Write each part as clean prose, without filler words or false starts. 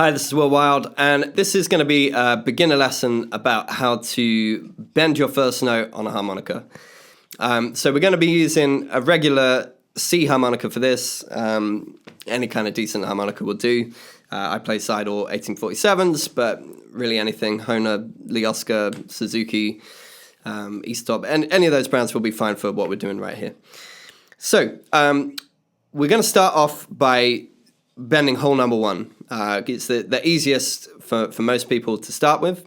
Hi, this is Will Wild, and this is going to be a beginner lesson about how to bend your first note on a harmonica. So we're going to be using a regular C harmonica for this. Any kind of decent harmonica will do. I play side or 1847s, but really anything, Hohner, Lee Oscar, Suzuki, Easttop, and any of those brands will be fine for what we're doing right here. So we're going to start off by bending hole number one. It's the easiest for most people to start with,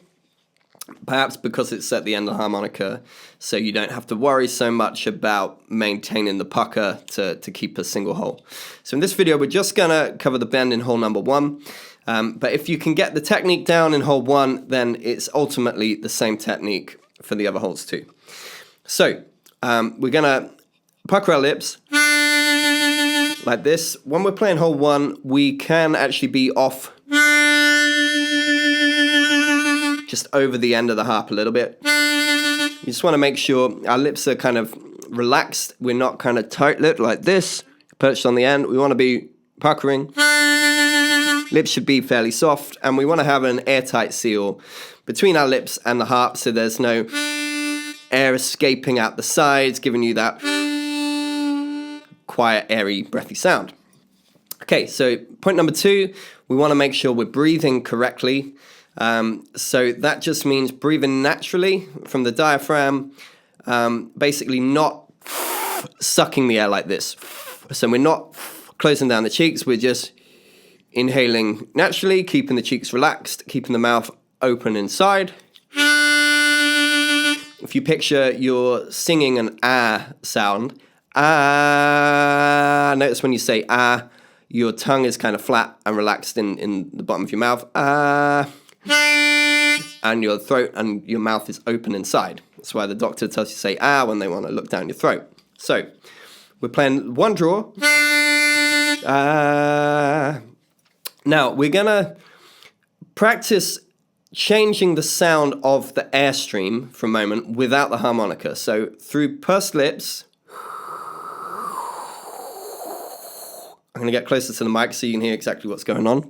perhaps because it's at the end of the harmonica, so you don't have to worry so much about maintaining the pucker to keep a single hole. So in this video, we're just going to cover the bend in hole number one, but if you can get the technique down in hole one, then it's ultimately the same technique for the other holes too. So we're going to pucker our lips like this. When we're playing hole one, we can actually be off just over the end of the harp a little bit. You just want to make sure our lips are kind of relaxed. We're not kind of tight-lipped like this, perched on the end. We want to be puckering. Lips should be fairly soft, and we want to have an airtight seal between our lips and the harp so there's no air escaping out the sides, giving you that quiet, airy, breathy sound. Okay, so point number two, we want to make sure we're breathing correctly. So that just means breathing naturally from the diaphragm, basically not sucking the air like this. So we're not closing down the cheeks, we're just inhaling naturally, keeping the cheeks relaxed, keeping the mouth open inside. If you picture you're singing an ah sound, ah, notice when you say ah, your tongue is kind of flat and relaxed in the bottom of your mouth, ah, and your throat and your mouth is open inside. That's why the doctor tells you to say ah when they want to look down your throat. So we're playing one draw. Now we're gonna practice changing the sound of the airstream for a moment without the harmonica. So through pursed lips, I'm going to get closer to the mic so you can hear exactly what's going on.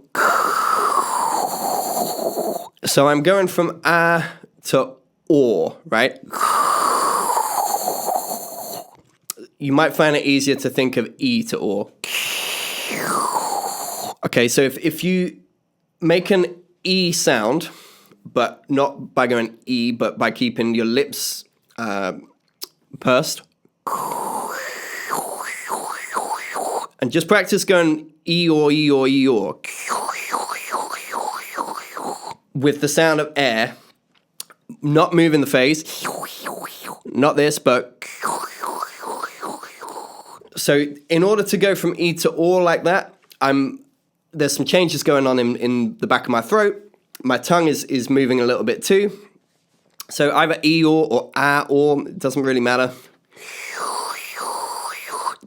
So I'm going from ah to or, right? You might find it easier to think of e to or. Okay, so if you make an e sound, but not by going e, but by keeping your lips pursed, and just practice going E or E or E or with the sound of air, not moving the face, not this, but so in order to go from E to or like that, there's some changes going on in the back of my throat. My tongue is moving a little bit too. So either E or ah or, it doesn't really matter.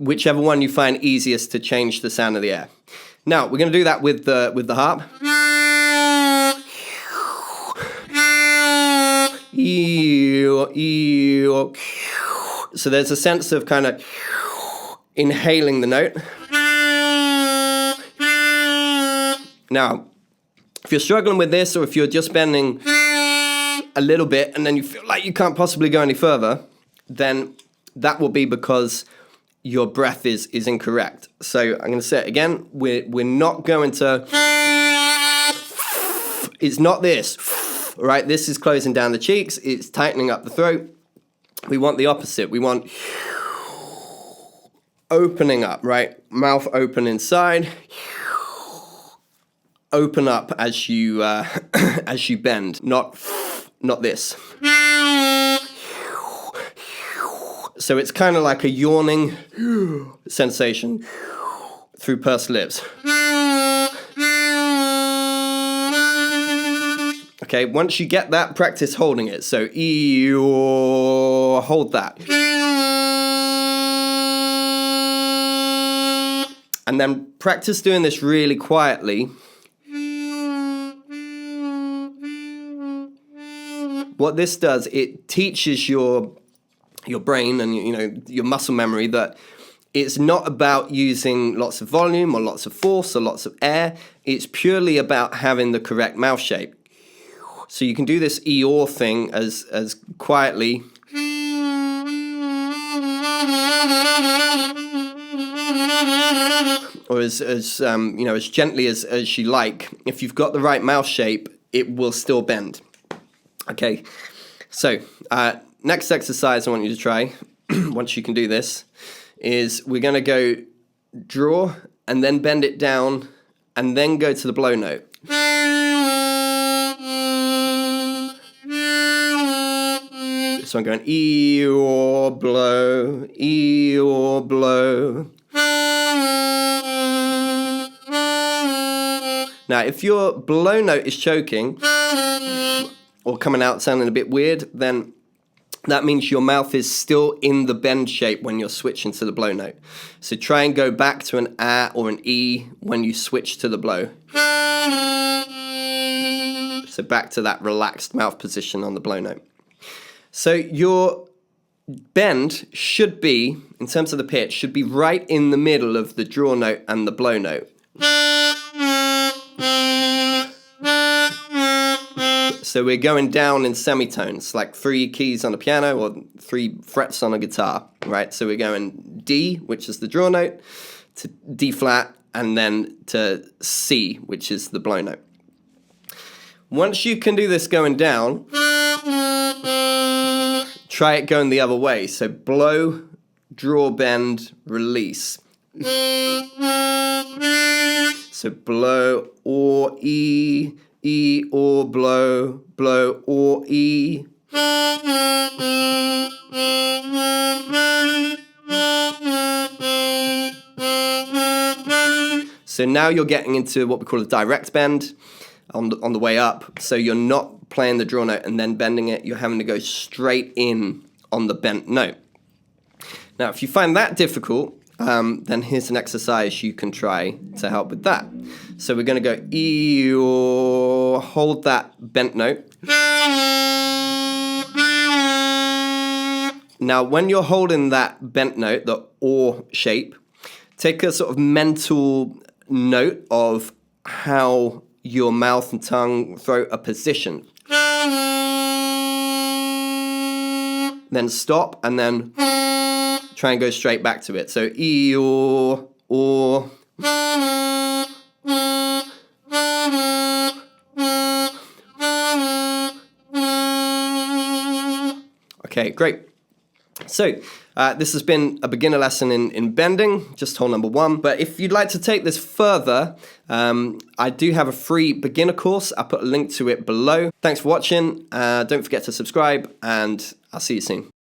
Whichever one you find easiest to change the sound of the air. Now we're going to do that with the harp. So there's a sense of kind of inhaling the note. Now, if you're struggling with this, or if you're just bending a little bit and then you feel like you can't possibly go any further, then that will be because your breath is incorrect. So I'm going to say it again. We're not going to. It's not this, right? This is closing down the cheeks. It's tightening up the throat. We want the opposite. We want opening up, right? Mouth open inside. Open up as you as you bend. Not this. So it's kind of like a yawning sensation through pursed lips. Okay, once you get that, practice holding it. So hold that. And then practice doing this really quietly. What this does, it teaches your brain and your muscle memory that It's not about using lots of volume or lots of force or lots of air. It's purely about having the correct mouth shape. So you can do this Eeyore thing as quietly. Or as gently as you like. If you've got the right mouth shape, it will still bend. Okay, so next exercise I want you to try, once you can do this, is we're going to go draw and then bend it down and then go to the blow note. So I'm going Eeyore blow, Eeyore blow. Now, if your blow note is choking or coming out sounding a bit weird, then that means your mouth is still in the bend shape when you're switching to the blow note. So try and go back to an A or an E when you switch to the blow. So back to that relaxed mouth position on the blow note. So your bend should be, in terms of the pitch, should be right in the middle of the draw note and the blow note. So we're going down in semitones, like 3 keys on a piano or 3 frets on a guitar, right? So we're going D, which is the draw note, to D flat, and then to C, which is the blow note. Once you can do this going down, try it going the other way. So blow, draw, bend, release. So blow or E, E or blow, blow or E. So now you're getting into what we call a direct bend on the way up. So you're not playing the draw note and then bending it. You're having to go straight in on the bent note. Now, if you find that difficult, then here's an exercise you can try to help with that. So we're going to go E, or hold that bent note. Now, when you're holding that bent note, the or shape, take a sort of mental note of how your mouth and tongue, throat are positioned. Then stop and then try and go straight back to it. So E or. Okay, great. So this has been a beginner lesson in bending, just hole number 1. But if you'd like to take this further, I do have a free beginner course. I'll put a link to it below. Thanks for watching. Don't forget to subscribe, and I'll see you soon.